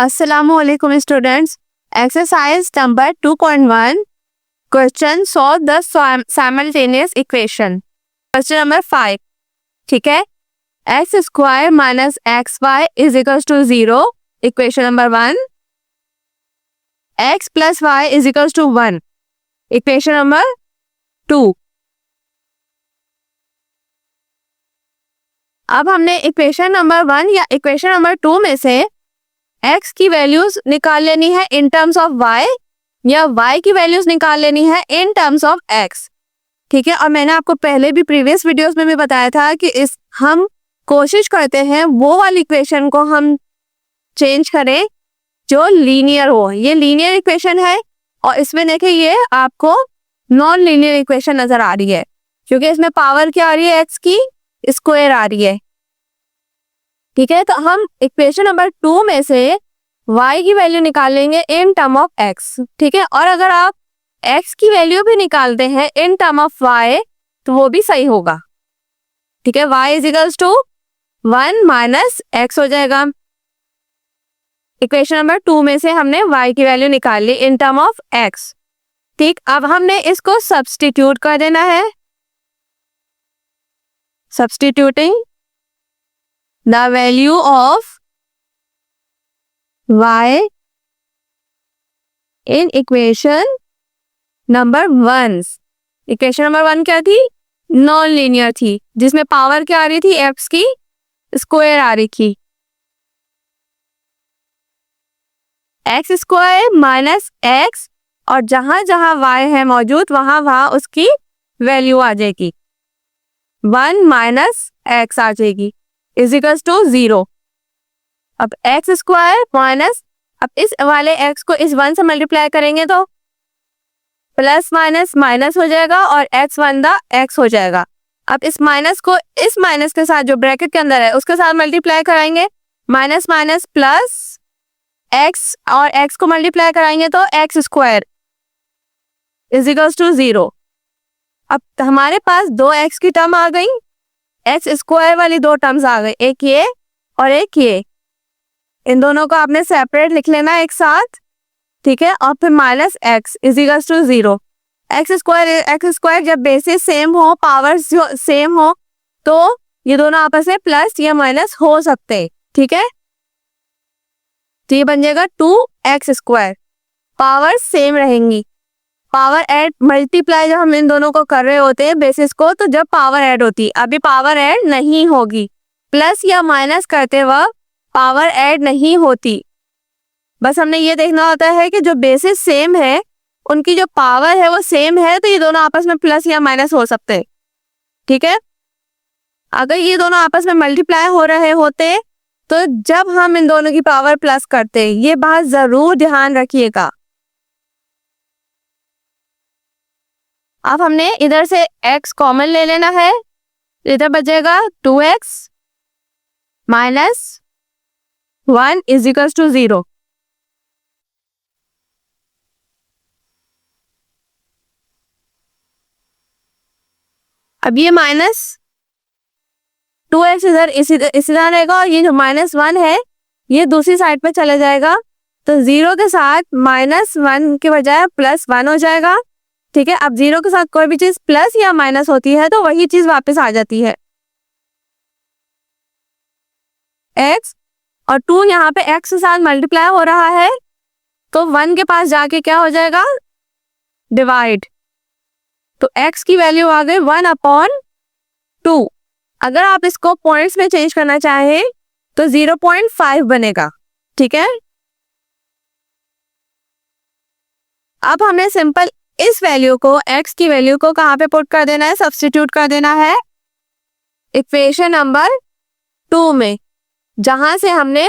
Assalamualaikum students. Exercise number 2.1. Question solve the simultaneous equation. Question number 5. ठीक है, x square minus xy is equals to 0. Equation number 1. x plus y is equals to 1. Equation number 2. अब हमने equation number 1 या equation number 2 में से x की values निकाल लेनी है इन टर्म्स ऑफ y या y की वैल्यूज निकाल लेनी है इन टर्म्स ऑफ x. ठीक है, और मैंने आपको पहले भी प्रीवियस वीडियोस में भी बताया था कि हम कोशिश करते हैं वो वाली इक्वेशन को हम चेंज करें जो लीनियर हो. ये लीनियर इक्वेशन है और इसमें देखिए ये आपको नॉन लीनियर इक्वेशन नजर आ रही है क्योंकि इसमें पावर क्या आ रही है, x की स्क्वायर आ रही है. ठीक है, तो हम इक्वेशन नंबर 2 में से y की वैल्यू निकालेंगे इन टर्म ऑफ x. ठीक है, और अगर आप x की वैल्यू भी निकालते हैं इन टर्म ऑफ y तो वो भी सही होगा. ठीक है, y is equals to 1 minus x हो जाएगा. इक्वेशन नंबर 2 में से हमने y की वैल्यू निकाल ली इन टर्म ऑफ x. ठीक, अब हमने इसको सब्स्टिट्यूट कर देना है. Substituting the value of y in equation number 1. Equation number 1 क्या थी? नॉन लीनियर थी जिसमें पावर क्या आ रही थी, x की स्क्वायर आ रही थी. x स्क्वायर माइनस x और जहां जहां y है मौजूद वहां वहां उसकी वैल्यू आ जाएगी. 1 माइनस x आ जाएगी इज इक्वल्स टू 0. अब एक्स स्क्वायर माइनस, अब इस वाले x को इस 1 से मल्टीप्लाई करेंगे तो प्लस माइनस माइनस हो जाएगा और x1 दा x हो जाएगा. अब इस माइनस को इस माइनस के साथ जो ब्रैकेट के अंदर है उसके साथ मल्टीप्लाई कराएंगे. माइनस माइनस प्लस x और x को मल्टीप्लाई कराएंगे तो x square is equals to 0. अब हमारे पास 2x की टर्म आ गई, एक्स स्क्वायर वाली 2 टर्म्स आ गए, एक ये और एक ये. इन दोनों को आपने सेपरेट लिख लेना एक साथ. ठीक है, और फिर minus x is equals to 0. X square जब बेसिस सेम हो, पावर सेम हो तो ये दोनों आपस में प्लस या माइनस हो सकते. ठीक है, तो ये बन जाएगा 2x स्क्वायर. पावर सेम रहेंगी. पावर ऐड मल्टीप्लाई जब हम इन दोनों को कर रहे होते हैं बेसिस को, तो जब पावर ऐड होती है, अभी पावर ऐड नहीं होगी. प्लस या माइनस करते वक्त पावर ऐड नहीं होती. बस हमने ये देखना होता है कि जो बेसिस सेम है उनकी जो पावर है वो सेम है तो ये दोनों आपस में प्लस या माइनस हो सकते हैं. ठीक है, अगर ये दोनों आपस में मल्टीप्लाई हो रहे होते तो जब हम इन दोनों की पावर प्लस करते, ये बात जरूर ध्यान रखिएगा. अब हमने इधर से x कॉमन ले लेना है, इधर बचेगा 2x minus 1 is equals to 0. अब ये माइनस 2x इधर इसी तरह रहेगा और ये जो माइनस 1 है ये दूसरी साइड पे चला जाएगा तो 0 के साथ माइनस 1 के बजाय प्लस 1 हो जाएगा. ठीक है, अब 0 के साथ कोई भी चीज प्लस या माइनस होती है तो वही चीज वापस आ जाती है. x और 2 यहाँ पे x के साथ मल्टीप्लाई हो रहा है तो 1 के पास जाके क्या हो जाएगा, डिवाइड. तो x की वैल्यू आ गई 1/2. अगर आप इसको पॉइंट्स में चेंज करना चाहें तो 0.5 बनेगा. ठीक है, अब हमने सिंपल इस वैल्यू को, x की वैल्यू को कहाँ पे पुट कर देना है, सब्स्टिट्यूट कर देना है इक्वेशन नंबर 2 में, जहां से हमने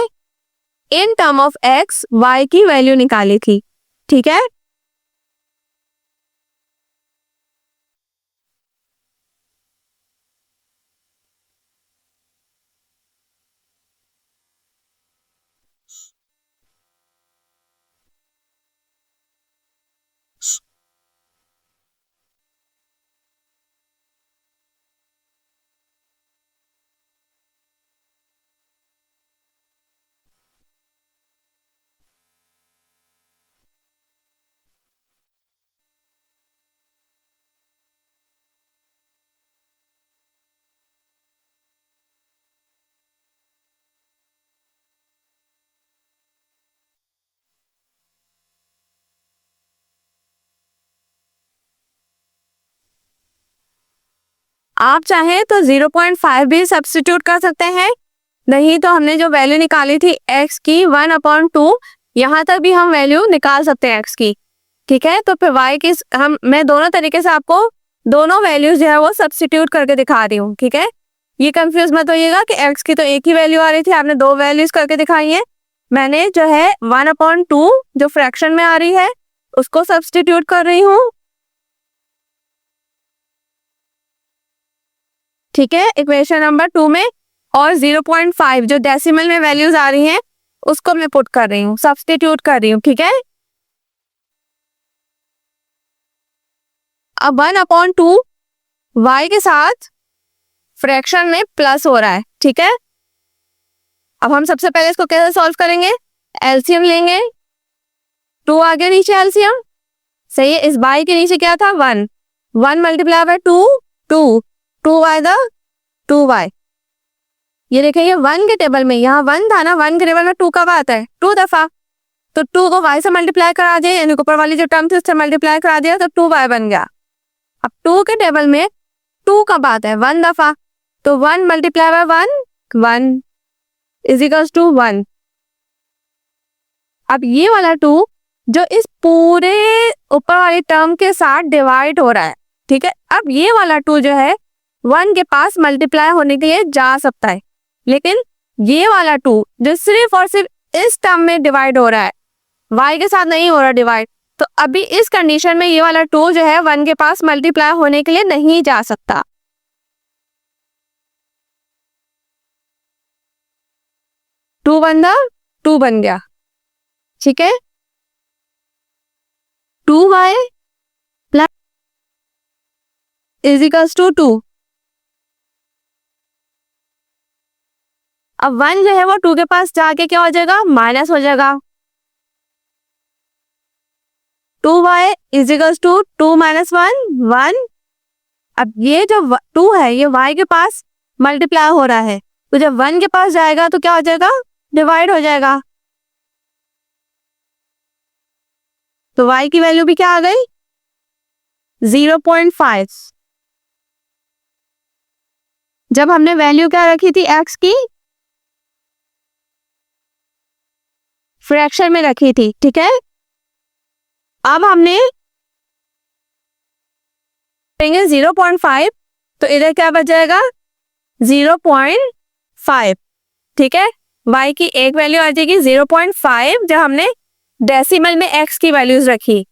in term of x y की वैल्यू निकाली थी. ठीक है, आप चाहें तो 0.5 भी सब्स्टिट्यूट कर सकते हैं, नहीं तो हमने जो वैल्यू निकाली थी x की 1/2, यहाँ तक भी हम वैल्यू निकाल सकते हैं x की। ठीक है, तो फिर y की मैं दोनों तरीके से आपको दोनों वैल्यूज जो है वो सब्स्टिट्यूट करके दिखा रही हूँ। ठीक है, ये कंफ्यूज मत होइएगा कि x की तो एक ही वैल्यू आ रही थी, आपने दो वैल्यूज करके दिखाई है। मैंने जो है 1/2 जो फ्रैक्शन में आ रही है उसको सब्स्टिट्यूट कर रही हूँ। ठीक है, इक्वेशन नंबर 2 में, और 0.5 जो डेसिमल में वैल्यूज आ रही हैं उसको मैं पुट कर रही हूँ, सब्स्टिट्यूट कर रही हूँ। ठीक है, अब 1/2 y के साथ फ्रैक्शन में प्लस हो रहा है। ठीक है, अब हम सबसे पहले इसको कैसे सॉल्व करेंगे, एलसीएम लेंगे। 2 आगे नीचे एलसीएम, सही है। इस y के नीचे क्या था, 1 multiply bye 2 2 by the 2y। ये देखिए, ये 1 के टेबल में, यहाँ 1 था ना, 1 के टेबल में 2 कब आता है, 2 दफा। तो 2 को y से मल्टीप्लाई करा दिया, यानी ऊपर वाली जो टर्म थी उससे मल्टीप्लाई करा दिया तो 2y बन गया। अब 2 के टेबल में 2 कब आता है, 1 दफा। तो 1 multiply by 1 is equals to 1। अब ये वाला 2 जो इस पूरे ऊपर वाली टर्म के साथ डिवाइड हो रहा है। ठीक है, अब ये वाला 2 जो है 1 के पास मल्टीप्लाई होने के लिए जा सकता है, लेकिन ये वाला 2 जो सिर्फ और सिर्फ इस टर्म में डिवाइड हो रहा है, y के साथ नहीं हो रहा डिवाइड, तो अभी इस कंडीशन में ये वाला 2 जो है 1 के पास मल्टीप्लाई होने के लिए नहीं जा सकता। टू बन गया। ठीक है, 2y plus is equals to 2। अब 1 जो है वो 2 के पास जाके क्या हो जाएगा, माइनस हो जाएगा। 2y is equals to 2 minus 1। अब ये जो 2 है ये y के पास मल्टीप्लाई हो रहा है, तो जब 1 के पास जाएगा तो क्या हो जाएगा, डिवाइड हो जाएगा। तो y की वैल्यू भी क्या आ गई, 0.5। जब हमने वैल्यू क्या रखी थी x की, फ्रैक्शन में रखी थी। ठीक है, अब हमने 0.5, तो इधर क्या बच जाएगा, 0.5। ठीक है, y की एक वैल्यू आ जाएगी 0.5 जब हमने डेसिमल में x की वैल्यूज रखी।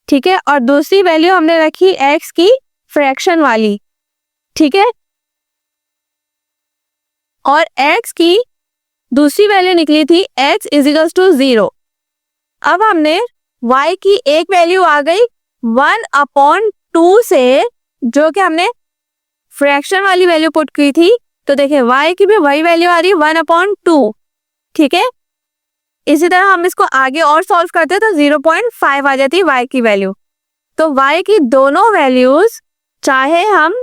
ठीक है, और दूसरी वैल्यू हमने रखी x की फ्रैक्शन वाली। ठीक है, और x की दूसरी वैल्यू निकली थी x इज इक्वल्स टू 0। अब हमने y की एक वैल्यू आ गई 1/2 से, जो कि हमने फ्रैक्शन वाली वैल्यू पुट की थी, तो देखिए y की भी वही वैल्यू आ रही है 1/2। ठीक है, इसी तरह हम इसको आगे और सॉल्व करते तो 0.5 आ जाती है y की वैल्यू। तो y की दोनों वैल्यूज, चाहे हम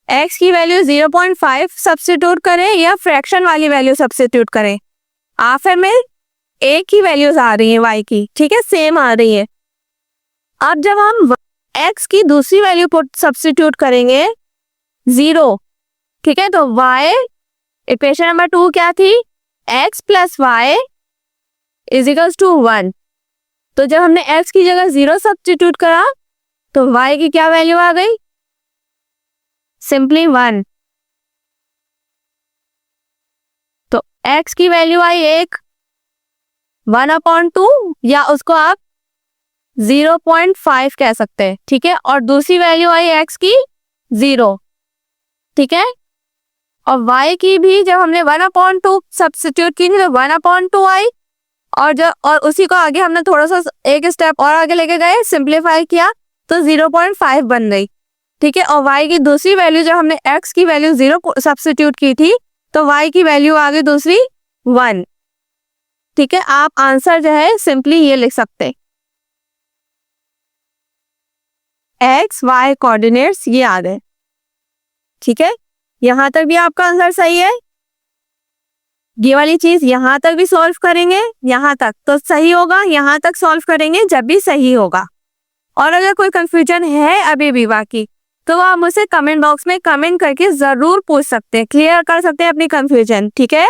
x की वैल्यू 0.5 सब्स्टिट्यूट करें या फ्रैक्शन वाली वैल्यू सब्स्टिट्यूट करें, आखिर में एक ही वैल्यूज आ रही है y की। ठीक है, सेम आ रही है। अब जब हम x की दूसरी वैल्यू पुट सब्स्टिट्यूट करेंगे 0, ठीक है, तो y, इक्वेशन नंबर 2 क्या थी, x plus y is equals to 1। तो जब हमने x की जगह 0 सब्स्टिट्यूट करा तो y की क्या वैल्यू आ गई, सिंपली 1। तो x की वैल्यू आई 1/2, या उसको आप 0.5 कह सकते हैं। ठीक है, और दूसरी वैल्यू आई x की 0। ठीक है, और y की भी जब हमने 1/2 सब्स्टिट्यूट की थी तो 1/2 आई, और उसी को आगे हमने थोड़ा सा एक स्टेप और आगे लेके गए, सिंप्लीफाई किया तो 0.5 बन गई। ठीक है, और y की दूसरी वैल्यू जब हमने x की वैल्यू 0 सब्स्टिट्यूट की थी तो y की वैल्यू आ गई दूसरी 1। ठीक है, आप आंसर जो है सिंपली ये लिख सकते, x y कोऑर्डिनेट्स ये आ गए। ठीक है, यहां तक भी आपका आंसर सही है। ये वाली चीज यहां तक भी सॉल्व करेंगे, यहां तक तो सही होगा, यहां तक सॉल्व करेंगे जब भी सही होगा। और अगर कोई कंफ्यूजन है अभी भी बाकी, तो आप मुझसे कमेंट बॉक्स में कमेंट करके ज़रूर पूछ सकते हैं, क्लियर कर सकते हैं अपनी कंफ्यूजन, ठीक है।